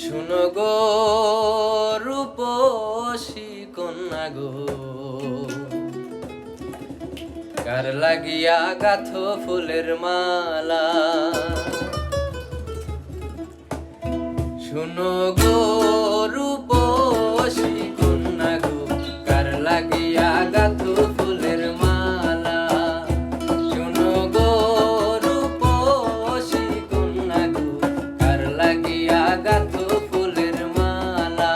শুনো গো রূপসী কন্যা গো, কার লাগিয়া গাথো ফুলের মালা। শুনো গো রূপসী কন্যা গো, কার লাগিয়া গাথো ফুলের মালা। শুনো গো রূপসী কন্যা গো, কার লাগিয়া গাথো ফুলের মালা।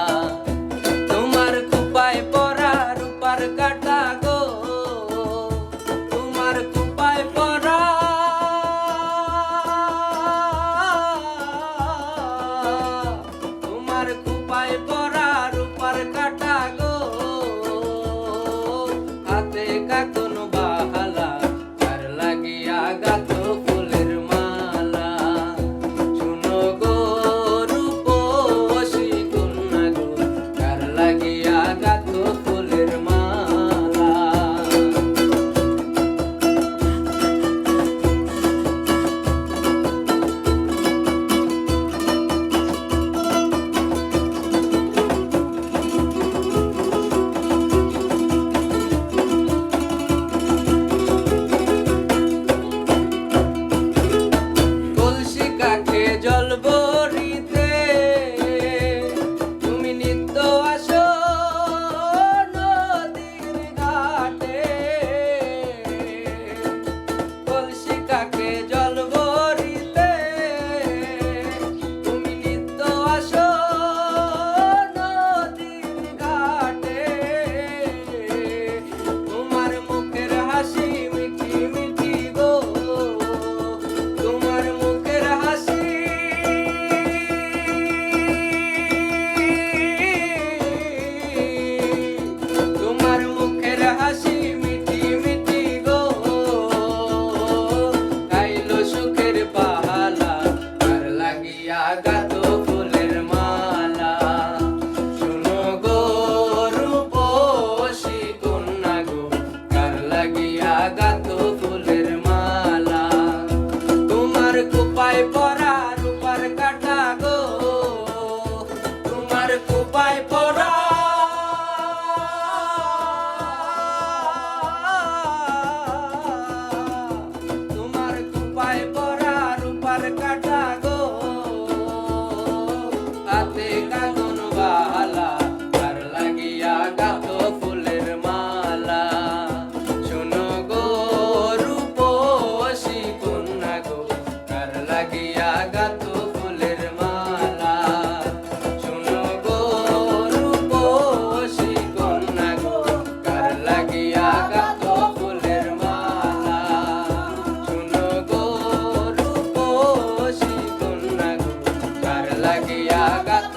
তোমার কুপায় পরা রূপার কাটা গো, তোমার কুপায় পরা কুপায় পরা রূপার কাটা গো, হাতে কাকন বাহালা, কার লাগিয়া গাথো ফুলের মালা। শুনো গো রূপসী কন্যা গো, কার লাগিয়া গাথো ফুলের মালা। জল ভরিতে তুমি নিত্য আসো নদীর ঘাটে, কলসি কাকে জল ভরিতে তুমি নিত্য আসো নদীর ঘাটে। তোমার মুখের হাসি মিঠি মিঠি গো, তোমার মুখের হাসি হাসি মিঠি মিঠি গো, গাইলো সুখের পাহালা, কার লাগিয়া গাথো ফুলের মালা। শুনো গো রূপসী কন্যা গো, কার লাগিয়া গাথো ফুলের মালা। তোমার কুপায় পরা রূপার কাটা গো, তোমার কুপায় পরা কাটা গো, হাতে কাগন বাহালা, কার লাগিয়া গাথো ফুলের মালা। শুনো গো রূপসী কন্যা গো, কার লাগিয়া গাথো ফুলের মালা। শুনো গো রূপসী কন্যা গো, কার লাগিয়া গাথো ফুলের মালা। শুনো গো রূপসী কন্যা গো, কার লাগিয়া গাথো